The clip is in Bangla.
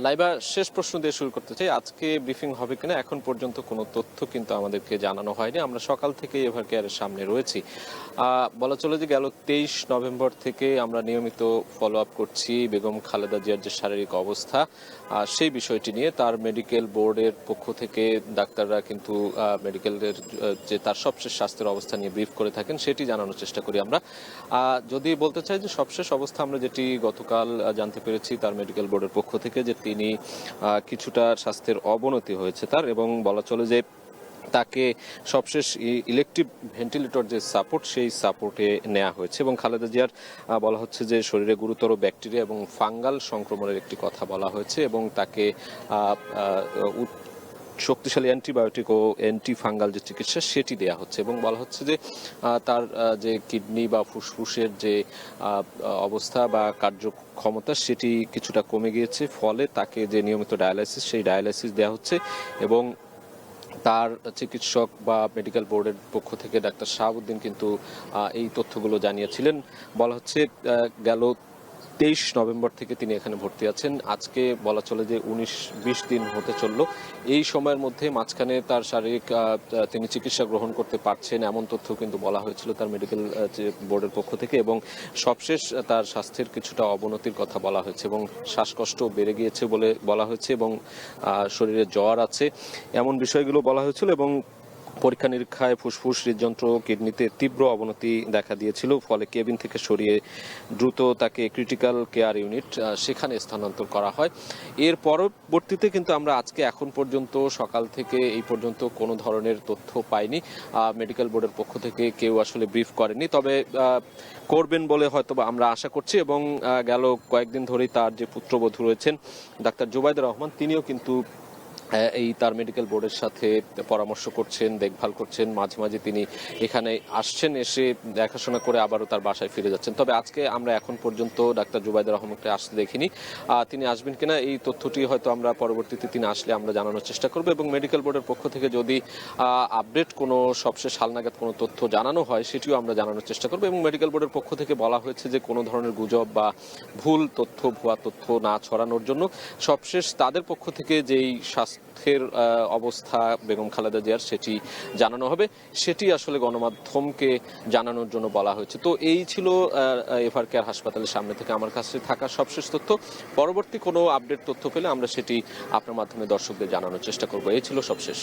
লাইবা, শেষ প্রশ্ন দিয়ে শুরু করতে চাই। আজকে ব্রিফিং হবে কিনা এখন পর্যন্ত কোনো তথ্য কিন্তু আমাদেরকে জানানো হয়নি। আমরা সকাল থেকে এভার কেয়ারের সামনে রয়েছি। বলা চলে যে গেল 23 নভেম্বর থেকে আমরা নিয়মিত ফলো আপ করছি বেগম খালেদা জিয়ার যে শারীরিক অবস্থা, সেই বিষয়টি নিয়ে তার মেডিকেল বোর্ডের পক্ষ থেকে ডাক্তাররা কিন্তু মেডিকেলের যে তার সবশেষ স্বাস্থ্যের অবস্থা নিয়ে ব্রিফ করে থাকেন, সেটি জানানোর চেষ্টা করি আমরা। যদি বলতে চাই যে সবশেষ অবস্থা আমরা যেটি গতকাল জানতে পেরেছি তার মেডিকেল বোর্ডের পক্ষ থেকে, যে তিনি কিছুটা স্বাস্থ্যের অবনতি হয়েছে তার, এবং বলা চলে যে তাকে সবশেষ ইলেকট্রিক ভেন্টিলেটর যে সাপোর্ট, সেই সাপোর্টে নেওয়া হয়েছে। এবং খালেদা জিয়ার বলা হচ্ছে যে শরীরে গুরুতর ব্যাকটেরিয়া এবং ফাঙ্গাল সংক্রমণের একটি কথা বলা হয়েছে, এবং তাকে শক্তিশালী অ্যান্টিবায়োটিক ও অ্যান্টি ফাঙ্গাল যে চিকিৎসা সেটি দেওয়া হচ্ছে। এবং বলা হচ্ছে যে তার যে কিডনি বা ফুসফুসের যে অবস্থা বা কার্যক্ষমতা সেটি কিছুটা কমে গিয়েছে, ফলে তাকে যে নিয়মিত ডায়ালাইসিস, সেই ডায়ালাইসিস দেওয়া হচ্ছে। এবং তার চিকিৎসক বা মেডিকেল বোর্ডের পক্ষ থেকে ডাক্তার শাহাবুদ্দিন কিন্তু এই তথ্যগুলো জানিয়েছিলেন। বলা হচ্ছে গেল 23 নভেম্বর থেকে তিনি এখানে ভর্তি আছেন। আজকে বলা চলে যে 19-20 দিন হতে চলল। এই সময়ের মধ্যে মাঝখানে তার শারীরিক তিনি চিকিৎসা গ্রহণ করতে পারছেন এমন তথ্য কিন্তু বলা হয়েছিল তার মেডিকেল বোর্ডের পক্ষ থেকে, এবং সবশেষ তার স্বাস্থ্যের কিছুটা অবনতির কথা বলা হয়েছে, এবং শ্বাসকষ্ট বেড়ে গিয়েছে বলে বলা হয়েছে, এবং শরীরে জ্বর আছে এমন বিষয়গুলো বলা হয়েছিল। এবং পরীক্ষা নিরীক্ষায় ফুসফুস, হৃদযন্ত্র, কিডনিতে তীব্র অবনতি দেখা দিয়েছিল, ফলে কেবিন থেকে সরিয়ে দ্রুত তাকে ক্রিটিক্যাল কেয়ার ইউনিট সেখানে স্থানান্তর করা হয়। এর পরবর্তীতে কিন্তু আমরা আজকে এখন পর্যন্ত সকাল থেকে এই পর্যন্ত কোনো ধরনের তথ্য পাইনি। মেডিকেল বোর্ডের পক্ষ থেকে কেউ আসলে ব্রিফ করেনি, তবে করবেন বলে হয়তো আমরা আশা করছি। এবং গেল কয়েকদিন ধরেই তার যে পুত্রবধূ রয়েছেন ডাক্তার জুবাইদা রহমান, তিনিও কিন্তু এই তার মেডিকেল বোর্ডের সাথে পরামর্শ করছেন, দেখভাল করছেন। মাঝে মাঝে তিনি এখানে আসছেন, এসে দেখাশোনা করে আবারও তার বাসায় ফিরে যাচ্ছেন। তবে আজকে আমরা এখন পর্যন্ত ডাক্তার জুবাইদা রহমানকে আসতে দেখিনি। তিনি আসবেন কিনা এই তথ্যটি হয়তো আমরা পরবর্তীতে তিনি আসলে আমরা জানানোর চেষ্টা করব। এবং মেডিকেল বোর্ডের পক্ষ থেকে যদি আপডেট কোনো সবশেষ হালনাগাদ কোনো তথ্য জানানো হয় সেটিও আমরা জানানোর চেষ্টা করব। এবং মেডিকেল বোর্ডের পক্ষ থেকে বলা হয়েছে যে কোনো ধরনের গুজব বা ভুল তথ্য, ভুয়া তথ্য না ছড়ানোর জন্য সবশেষ তাদের পক্ষ থেকে যেই স্বাস্থ্যের অবস্থা বেগম খালেদা জিয়ার সেটি জানানো হবে, সেটি আসলে গণমাধ্যমকে জানানোর জন্য বলা হয়েছে। তো এই ছিল এভার কেয়ার হাসপাতালের সামনে থেকে আমার কাছে থাকা সবশেষ তথ্য। পরবর্তী কোনো আপডেট তথ্য পেলে আমরা সেটি আপনার মাধ্যমে দর্শকদের জানানোর চেষ্টা করব। এই ছিল সবশেষ।